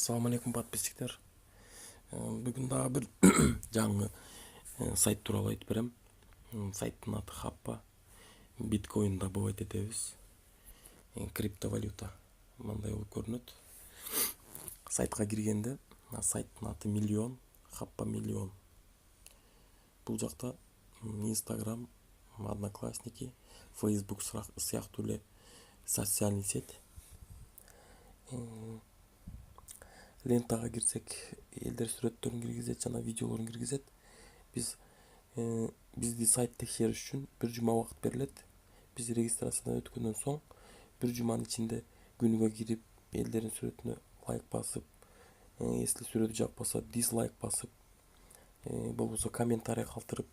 Assalamu alaikum подписчиктер. Бүгүн дагы бир жаңы сайт тууралуу айтып берем. Сайттын аты Хаппа. Биткоин добывать этебиз. Криптовалюта мындай болуп көрүнөт. Сайтка киргенде сайттын аты миллион, Хаппа миллион. Бул жакта Instagram, Одноклассники, Facebook сыяктуу эле социальный сеть. Лентага кирсек, элдер сүрөттөрүн киргизет жана видеолорун киргизет. Бизди сайт текшериш үчүн бир жума убакыт берилет. Биз регистрациядан өткөндөн соң бир жуманын ичинде күнүгө кирип, элдердин сүрөтүнө лайк басып, если сүрөтү жакпаса дизлайк басып, болбосо комментарий калтырып,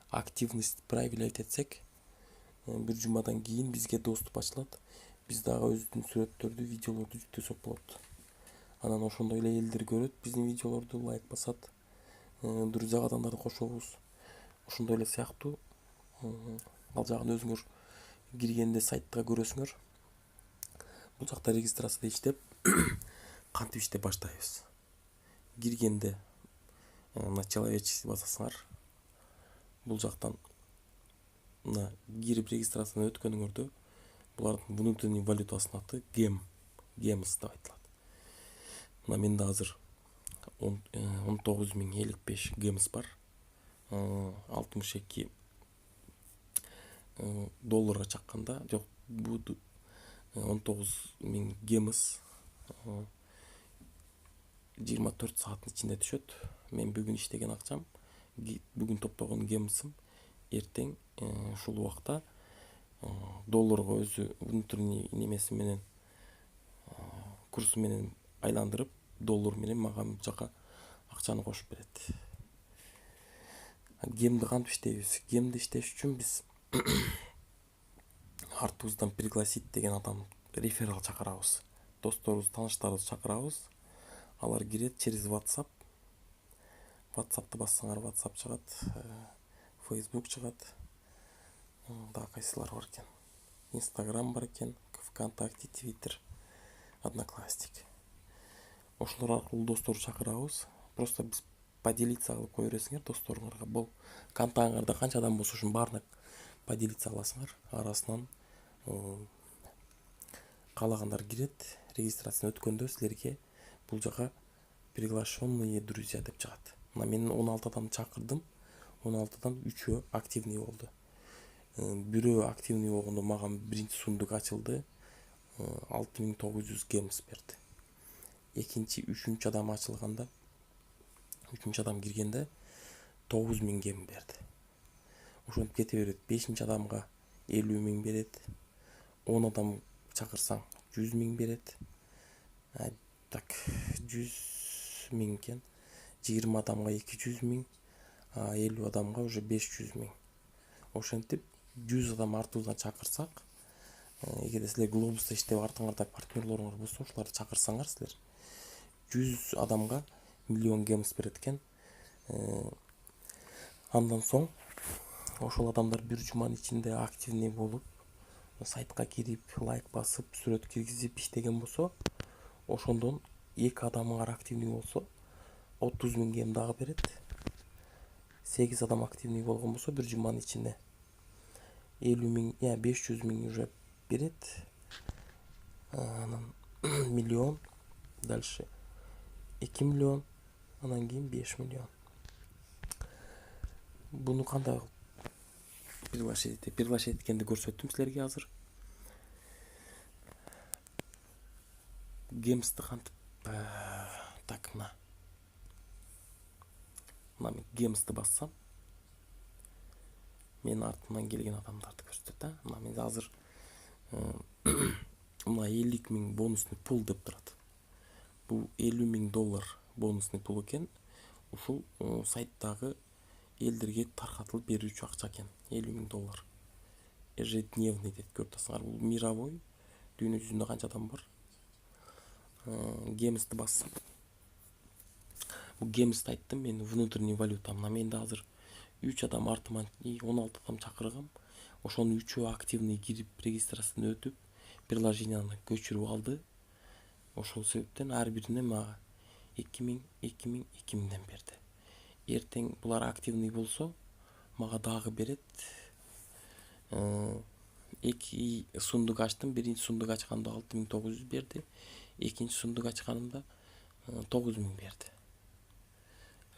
активность проявлять этсек, бир жумадан кийин бизге доступ ачылат. Биз дагы өзүбүздүн сүрөттөрдү, видеолорду жүктөсөк болот. Анан ошондой эле элдер көрөт биздин видеолорду, лайк басат, друзьяга адамдарды кошобуз. Ошондой эле сыяктуу ал жагын өзүңөр киргенде сайтта көрөсүңөр. Бул жакта регистрацияда иштеп, кантип иштеп баштайбыз. Киргенде мына человеческий басасыңар. Бул жактан мына кирип регистрациядан өткөнүңөрдө булардын внутренний валютасынын аты гемс деп айтылат. Мына менде азыр 19055 гемс бар. 62 долларга чакканда, жок, бул 19000 гемс 24 сааттын ичинде түшөт. Мен бүгүн иштеген акчам, бүгүн топтогон гемсим эртең ушул убакта долларга өзү внутренний немеси менен курсу менен айландырып, доллар менен мага жака акчаны кошуп берет. Гемди кантип иштейбиз? Гемди иштеш үчүн биз артыбыздан пригласить деген адам, реферал чакырабыз. Досторубуз, тааныштарыбызды чакырабыз. Алар кирет через WhatsApp. WhatsApp'ты бассаңар, WhatsApp чыгат, Facebook чыгат. Дагы кайсылар бар экен? Instagram бар экен, ВКонтакте, Twitter, Одноклассник. Ошолор аркылуу досторду чакырабыз. Просто биз поделиться кылып кое бересиңер досторуңарга. Бул контагыңарда канча адам болсо ошонун баарына поделиться кыласыңар. Арасынан каалагандар кирет. Регистрациядан өткөндө силерге бул жака приглашенные друзья деп чыгат. Мына мен 16 адамды чакырдым. 16-дан 3-өө активный болду. Бирөө активный болгондо мага биринчи сундук ачылды. 6900 гемс берди. Экинчи, үчүнчү адам ачылганда, үчүнчү адам киргенде 9000 гем берди. Ошентип кете берет. 5-нчи адамга 50000 берет. 10 адам чакырсаң 100 000 берет. Так, 100 000 экен. 20 адамга 200 000, 50 адамга уже 500 000. Ошентип 100 адам артыбыздан чакырсак, эгерде силер глобуста иштеп артыңарда партнерлоруңар болсо, ошолорду чакырсаңар силер 100 адамга миллион гемс берет экен. Андан соң ошол адамдар бир жуманын ичинде активный болуп, сайтка кирип, лайк басып, сүрөт киргизип иштеген болсо, ошондон 2 адамыңар активный болсо 30 000 гем дагы берет. 8 адам активный болгон болсо бир жуманын ичинде 50 000, 500 000 уже берет. Анан миллион, дальше 2 миллион, анан кийин 5 миллион. Буну кандай приглашать эткенди көрсөттүм силерге азыр. Гемсти кантип так, мына мен гемсти бассам, мен артымдан келген адамдарды көрсөтөт. Мына мен азыр мына 50 000 бонусный пул деп турат. Бул 50 000 доллар бонусный пул экен. Ушул сайттагы элдерге таркатылып берүүчү акча экен. 50 000 доллар. Ежедневный деп көрүп атасыңар. Бул мировой. Дүйнө жүзүндө канча адам бар? Гемсти бассам. Бул гемсти айттым, мен внутренний валюта. Мына менде азыр 3 адам артыман 16 адам чакыргам. Ошонун 3-өө активный кирип, регистрациядан өтүп, приложенияны көчүрүп алды. Ошол себептен ар бирине мага 2000 берди. Эртең булар активный болсо мага дагы берет. 2 сундук ачтым. Биринчи сундук ачканда 6900 берди. Экинчи сундук ачканымда 9000 берди.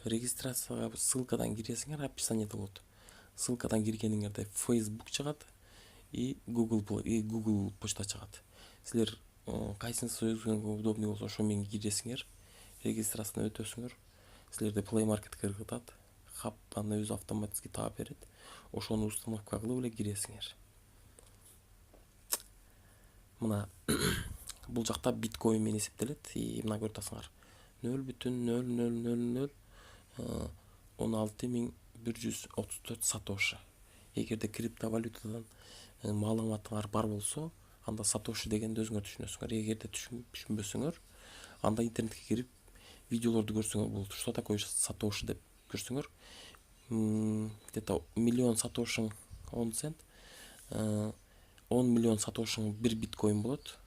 Регистрацияга ссылкадан киресиңер, описаниеде болот. Ссылкадан киргениңерде Facebook чыгат и Google почта чыгат. Силер кайсынысы өзүңөргө удобный болсо ошо менен киресиңер, регистрацияны өтөсүңөр. Силерде Play Marketке кыргытат, хабтан өзү автоматически таап берет. Ошону установка кылып эле киресиңер. Мына бул жакта биткоин менен эсептелет. Мына көрүп атасыңар. 0,00016.134 сатоши. Эгерде криптовалютадан маалыматыңар бар болсо, анда сатоши дегенди өзүңөр түшүнөсүңөр. Эгерде түшүнбөсөңөр, анда интернетке кирип видеолорду көрсөңөр болот. Что такое сатоши деп көрсөңөр, где-то миллион сатошиң 10 цент, 10 миллион сатошиң 1 биткоин болот.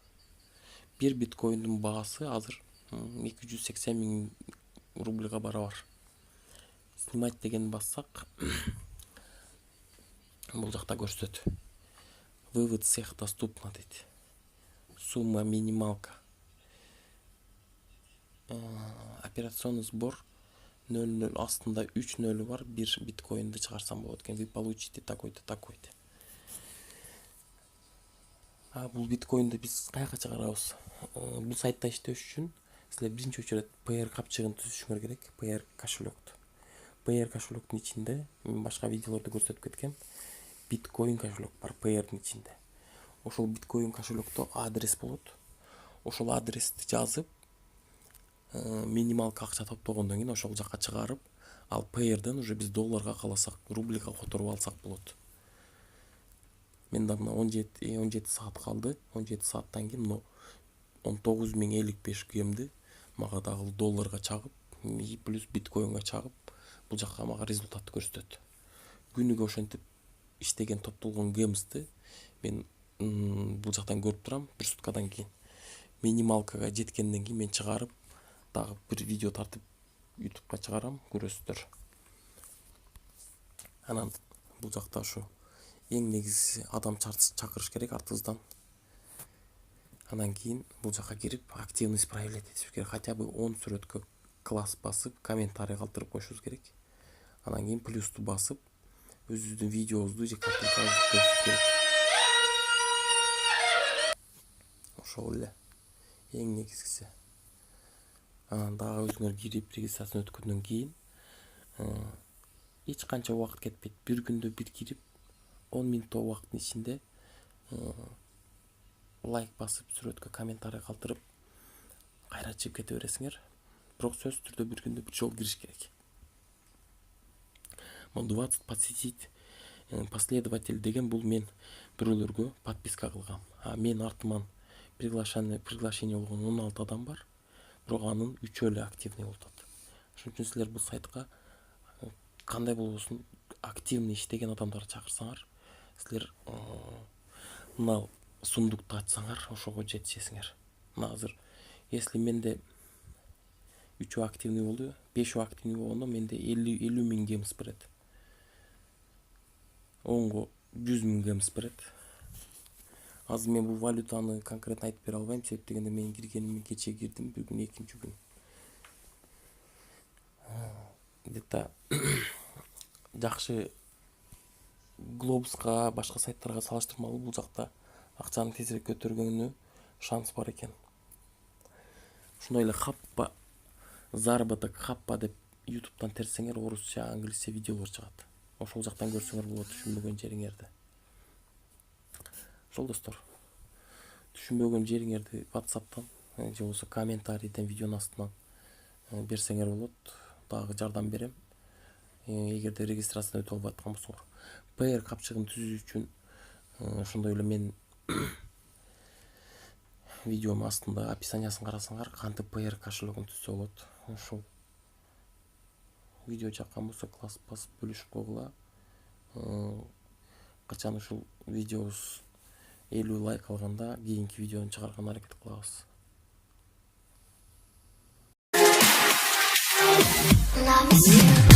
1 биткоиндун баасы азыр 280 000 рубльга барабар. Снимать деген бассак, бул жакта көрсөтөт. Вывод всех доступно дейт. Сумма минималка. Операционный сбор 0,0 астында 3 0 бар. 1 биткоинди чыгарсам болот экен. Вы получите такой-то, такой-то. Бул биткоинди биз каяка чыгарабыз? Бул сайтта иштеш үчүн силер биринчи очередь PR капчыгын түзүшүңөр керек. PR кошелекту. PR кошелектун ичинде мен башка видеолорду көрсөтүп кеткен биткоин кошелек бар PR-дин ичинде. Ошол биткоин кошелектто адрес болот. Ошол адрести жазып, минималка акча топтогондон кийин ошол жакка чыгарып, ал PR-ден уже биз долларга кааласак, рубльга которуп алсак болот. Менде мына 17 саат калды. 17 сааттан кийин 19055 кемди мага дагы долларга чагып, плюс биткоинга чагып, бул жакка мага результатты көрсөтөт. Күнүгө ошентип иштеген топтолгон гемсти мен бул жактан көрүп турам. 1 суткадан кийин минималкага жеткенден кийин мен чыгарып, дагы бир видео тартып YouTube'га чыгарам, көрөсүздөр. Анан бул жакта ушу эң негизгиси адам чакырыш керек артыбыздан. Анан кийин бул жакка кирип активность проявлять этишибиз керек. Хотя бы 10 сүрөткө класс басып, комментарий калтырып коюшубуз керек. Анан кийин плюсту басып, өзүбүздүн видеобузду же картинкабызды көрүшүбүз керек. Ошол эле эң негизгиси. Анан дагы өзүңөр кирип регистрацияны өткөндөн кийин эч канча убакыт кетпейт. Бир күндө бир кирип 10 минутток убакыттын ичинде лайк басып, сүрөткө комментарий калтырып, кайра чыгып кете бересиңер. Бирок сөзсүз түрдө бир күндө бир жолу кириш керек. 20 посетить последователь деген бул мен бирөөлөргө подписка кылгам. Мен артыман приглашение болгон 16 адам бар. Бирок анын 3 эле активный болуп атат. Ошон үчүн силер бул сайтка кандай болбосун активный иштеген адамдарды чакырсаңар, силер мына сундукту ачсаңар, ошого жетишесиңер. Мына азыр если менде 3 активный болду, 5 активный болгондо менде 50 000 гемс берет. 10го 100 000 гемс берет. Азыр мен бул валютаны конкретно айтып бере албайм, себеп дегенде мен киргеним кече кирдим, бүгүн экинчи күн. Где-то жакшы Глобуска, башка сайттарга салыштырмалуу бул жакта акчаны тезирээк көтөргөнгө шанс бар экен. Ошондой эле хаппа заработок хаппа деп YouTube'дан терсеңер орусча, англисче видеолор чыгат. Ошол жактан көрсөңөр болот түшүнбөгөн жериңерди. Ошол достор, түшүнбөгөн жериңерди WhatsApp'тан же болбосо комментарийден видеонун астынан берсеңер болот. Дагы жардам берем. Эгерде регистрацияны өтө албай аткан болсоңор. PR капчыгын түзүү үчүн ошондой эле мен видеонун астында описаниясын карасаңар, кантип PR кошелегин түзсө болот. Ошол видео жаккан болсо класс басып бөлүшүп койгула. Качан ушул видеобуз 50 лайк алганда кийинки видеону чыгарганга аракет кылабыз. Yeah.